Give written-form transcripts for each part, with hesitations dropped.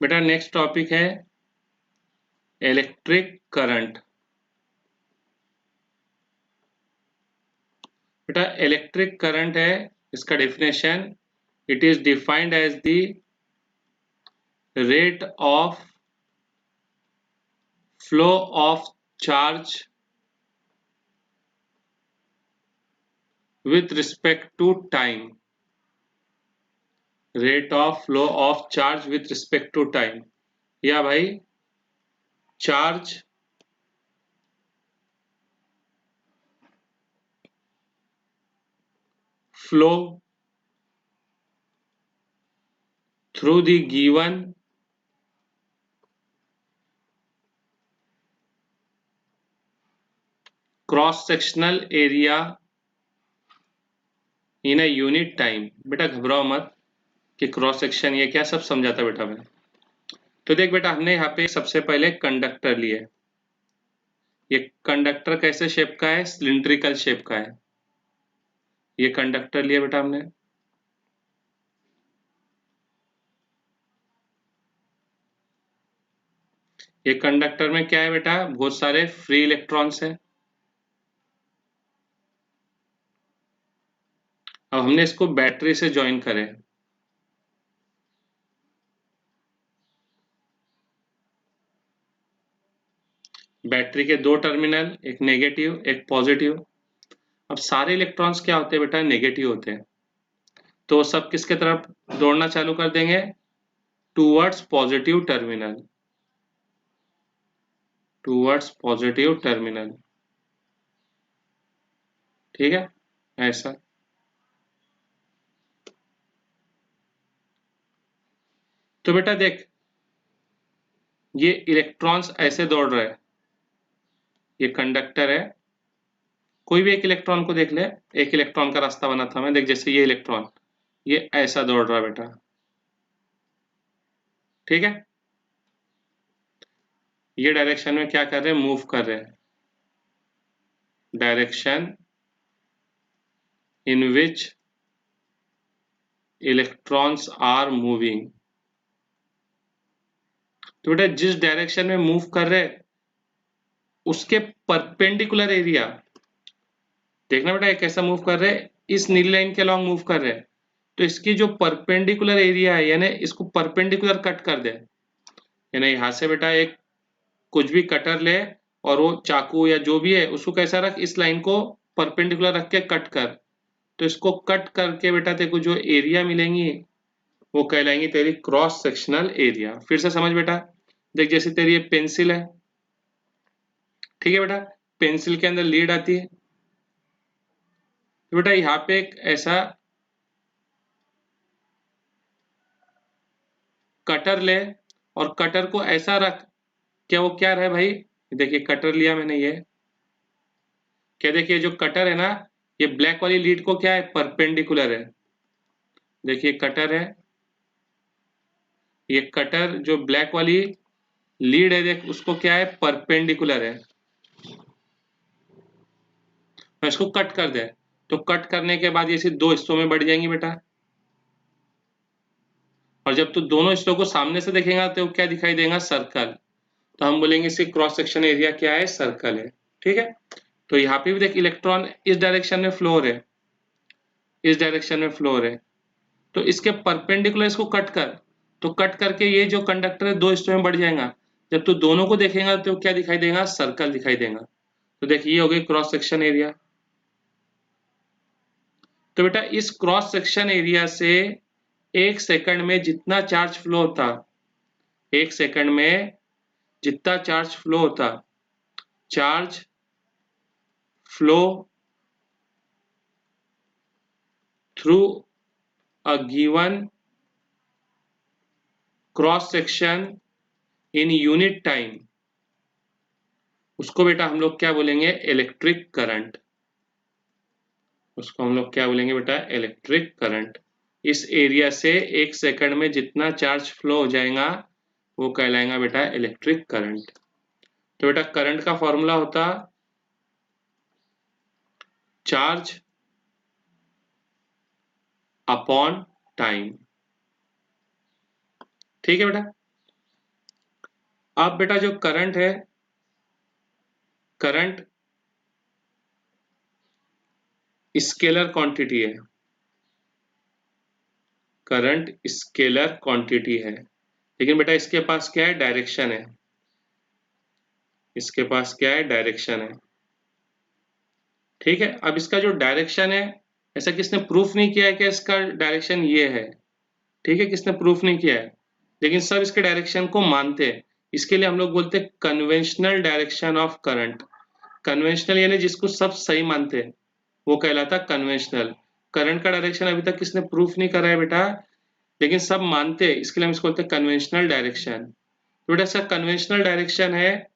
बेटा next topic है electric current. बेटा इलेक्ट्रिक करंट है, इसका definition, it is defined as the rate of flow of charge with respect to time, rate of flow of charge with respect to time, या भाई charge flow through the given cross sectional area in a unit time. बेटा घबराओ मत कि cross section ये क्या, सब समझाता बेटा मैं। तो देख बेटा, हमने यहाँ पे सबसे पहले कंडक्टर लिया है। ये कंडक्टर कैसे शेप का है? सिलिंड्रिकल शेप का है। ये कंडक्टर लिया बेटा हमने। ये कंडक्टर में क्या है बेटा? बहुत सारे फ्री इलेक्ट्रॉन्स हैं। अब हमने इसको बैटरी से ज्वाइन करें। बैटरी के दो टर्मिनल, एक नेगेटिव एक पॉजिटिव। अब सारे इलेक्ट्रॉन्स क्या होते हैं बेटा? नेगेटिव होते हैं। तो सब किसके तरफ दौड़ना चालू कर देंगे? Towards positive terminal, towards positive terminal. ठीक है, ऐसा। तो बेटा देख, ये इलेक्ट्रॉन्स ऐसे दौड़ रहे हैं। ये कंडक्टर है, कोई भी एक इलेक्ट्रॉन को देख ले। एक इलेक्ट्रॉन का रास्ता बना था मैं, देख जैसे ये इलेक्ट्रॉन ये ऐसा दौड़ रहा है बेटा। ठीक है, ये डायरेक्शन में क्या कर रहे हैं? मूव कर रहे हैं। Direction in which electrons are moving. तो बेटा जिस डायरेक्शन में मूव कर रहे हैं उसके परपेंडिकुलर एरिया देखना बेटा, ये कैसा मूव कर रहे हैं? इस नीली लाइन के अलॉन्ग मूव कर रहे हैं। तो इसकी जो परपेंडिकुलर एरिया है, यानी इसको परपेंडिकुलर कट कर दे। यानी यहां से बेटा एक कुछ भी कटर ले और वो चाकू या जो भी है उसको कैसा रख, इस लाइन को परपेंडिकुलर रख के कट कर। तो इसको कट करके बेटा तेरे को जो एरिया मिलेंगी वो कहलाएंगी तेरी क्रॉस सेक्शनल एरिया। फिर से समझ बेटा, देख जैसे तेरी ये पेंसिल है, ठीक है बेटा, पेंसिल के अंदर लीड आती है। तो बेटा यहाँ पे एक ऐसा कटर ले और कटर को ऐसा रख, क्या वो क्या रहे भाई? देखिए कटर लिया मैंने, ये क्या, देखिए जो कटर है ना, ये ब्लैक वाली लीड को क्या है? परपेंडिकुलर है। देखिए कटर है, ये कटर जो ब्लैक वाली लीड है देख उसको क्या है? परपेंडिकुलर है। मैं इसको कट कर दे, तो कट करने के बाद ये सिर्फ दो हिस्सों में बढ़ जाएंगी बेटा। और जब तू दोनों हिस्सों को सामने से देखेगा तो क्या दिखाई देगा? सर्कल। तो हम बोलेंगे इसकी क्रॉस सेक्शन एरिया क्या है? सर्कल है। ठीक है, तो यहाँ पे भी देख इलेक्ट्रॉन इस डायरेक्शन में फ्लो हो रहे, इस डायरेक्शन में फ्लो हो रहे। तो इसके परपेंडिकुलर इसको कट कर, तो कट करके ये जो कंडक्टर है दो हिस्सों में बढ़ जाएगा। जब तू दोनों को देखेगा तो क्या दिखाई देगा? सर्कल दिखाई देगा। तो देखिए ये हो गई क्रॉस सेक्शन एरिया। तो बेटा इस क्रॉस सेक्शन एरिया से एक सेकंड में जितना चार्ज फ्लो होता, एक सेकंड में जितना चार्ज फ्लो होता, charge flow through a given cross section in unit time, उसको बेटा हम लोग क्या बोलेंगे? Electric current. उसको हम लोग क्या बोलेंगे बेटा? Electric current. इस एरिया से एक सेकंड में जितना चार्ज फ्लो हो जाएगा वो कहलाएगा बेटा इलेक्ट्रिक करंट। तो बेटा करंट का फॉर्मूला होता चार्ज अपॉन टाइम। ठीक है बेटा, अब बेटा जो करंट है, करंट स्केलर क्वांटिटी है, करंट स्केलर क्वांटिटी है, लेकिन बेटा इसके पास क्या है, डायरेक्शन है, इसके पास क्या है, डायरेक्शन है। ठीक है, अब इसका जो डायरेक्शन है, ऐसा किसने प्रूफ नहीं किया है कि इसका डायरेक्शन ये है, ठीक है, किसने प्रूफ नहीं किया है, लेकिन सब इसके डायरेक्शन को मानते हैं। इसके लिए हम लोग बोलते हैं conventional direction of current. Conventional यानी जिसको सब सही मानते हैं वो कहलाता कन्वेंशनल। करंट का डायरेक्शन अभी तक किसने प्रूफ नहीं करा है बेटा, लेकिन सब मानते हैं, इसके लिए हम इसको बोलते हैं कन्वेंशनल डायरेक्शन। तो बेटा इसका कन्वेंशनल डायरेक्शन है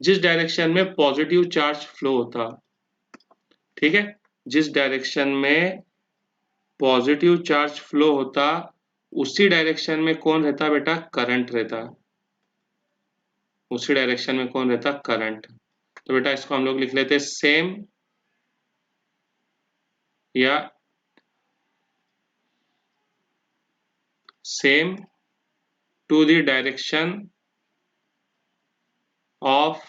जिस डायरेक्शन में पॉजिटिव चार्ज फ्लो होता, ठीक है, जिस डायरेक्शन में पॉजिटिव चार्ज फ्लो होता उसी डायरेक्शन में कौन रहता बेटा, करंट रहता, उसी डायरेक्शन में कौन रहता, करंट। तो बेटा इसको हम लोग लिख लेते हैं सेम या same to the direction of,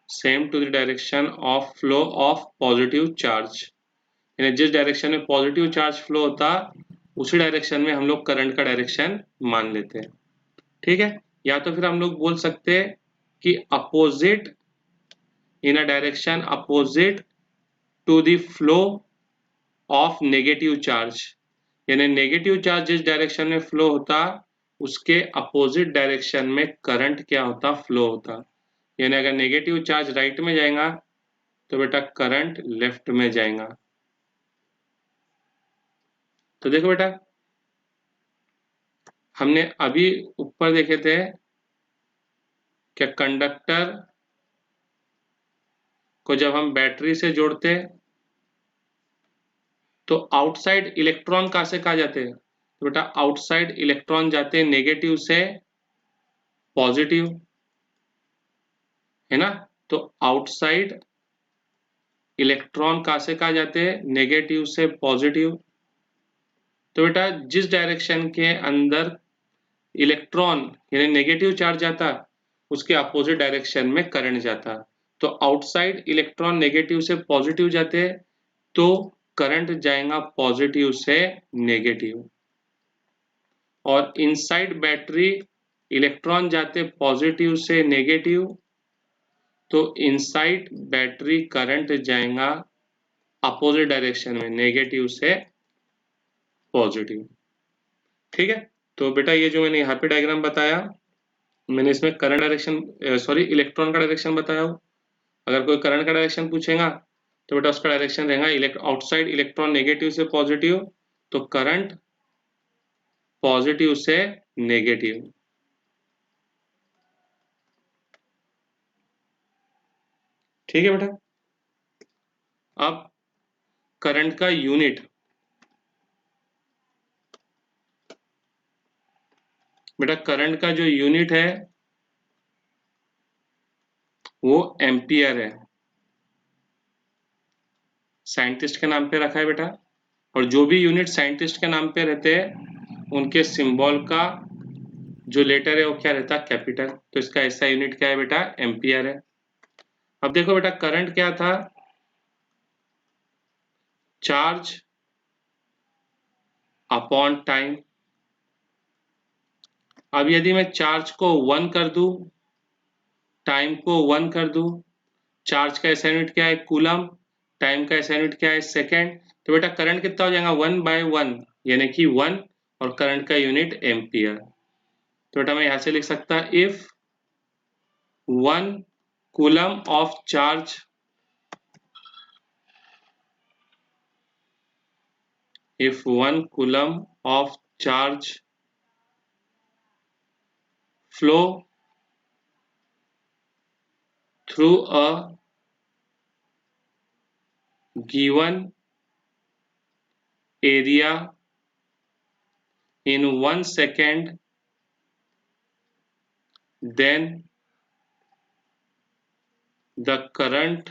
same to the direction of flow of positive charge, यानी जिस डायरेक्शन में पॉजिटिव चार्ज फ्लो होता उसी डायरेक्शन में हम लोग करंट का डायरेक्शन मान लेते हैं। ठीक है, या तो फिर हम लोग बोल सकते हैं कि opposite, in a direction opposite to the flow of negative charge, यानी नेगेटिव चार्ज जिस डायरेक्शन में फ्लो होता उसके अपोजिट डायरेक्शन में करंट क्या होता, फ्लो होता। यानी अगर नेगेटिव चार्ज राइट में जाएगा तो बेटा करंट लेफ्ट में जाएगा। तो देखो बेटा हमने अभी ऊपर देखे थे क्या, कंडक्टर को जब हम बैटरी से जोड़ते तो आउटसाइड इलेक्ट्रॉन कहाँ से कहाँ जाते हैं, तो बेटा आउटसाइड इलेक्ट्रॉन जाते हैं नेगेटिव से पॉजिटिव, है ना। तो आउटसाइड इलेक्ट्रॉन कहाँ से कहाँ जाते हैं, नेगेटिव से पॉजिटिव। तो बेटा जिस डायरेक्शन के अंदर इलेक्ट्रॉन यानी नेगेटिव चार्ज जाता उसके अपोजिट डायरेक्शन में करंट जाता। तो आउटसाइड इलेक्ट्रॉन नेगेटिव से पॉजिटिव जाते तो करंट जाएगा पॉजिटिव से नेगेटिव, और इनसाइड बैटरी इलेक्ट्रॉन जाते पॉजिटिव से नेगेटिव तो इनसाइड बैटरी करंट जाएगा अपोजिट डायरेक्शन में, नेगेटिव से पॉजिटिव। ठीक है, तो बेटा ये जो मैंने यहाँ पे डायग्राम बताया मैंने इसमें करंट डायरेक्शन सॉरी इलेक्ट्रॉन का डायरेक्शन बताया हो। अगर कोई करंट का डायरेक्शन पूछेगा तो बेटा उसका डायरेक्शन रहेगा आउटसाइड इलेक्ट्रॉन नेगेटिव से पॉजिटिव तो करंट पॉजिटिव से नेगेटिव। ठीक है बेटा, अब करंट का यूनिट, बेटा करंट का जो यूनिट है वो एम्पियर है, साइंटिस्ट के नाम पे रखा है बेटा। और जो भी यूनिट साइंटिस्ट के नाम पे रहते हैं उनके सिंबल का जो लेटर है वो क्या रहता है, कैपिटल। तो इसका ऐसा यूनिट क्या है बेटा, एम्पियर है। अब देखो बेटा करंट क्या था, चार्ज अपॉन टाइम। अब यदि मैं चार्ज को 1 कर दूं, टाइम को 1 कर दूं, चार्ज का ऐसा यूनिट क्या है, कूलम, टाइम का ऐसा यूनिट क्या है, सेकेंड, तो बेटा करंट कितना हो जाएगा 1/1 यानी कि 1, और करंट का यूनिट एम्पियर। तो बेटा मैं यहां से लिख सकता if 1 coulomb of charge, if 1 coulomb of charge flow through a given area in 1 second, then the current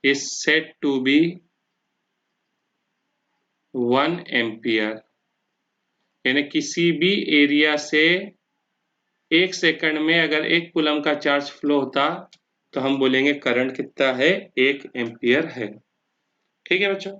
is said to be 1 ampere। यानी किसी भी एरिया से 1 सेकंड में अगर 1 कूलम का चार्ज फ्लो होता तो हम बोलेंगे करंट कितना है, 1 एम्पियर है। ठीक है बच्चों।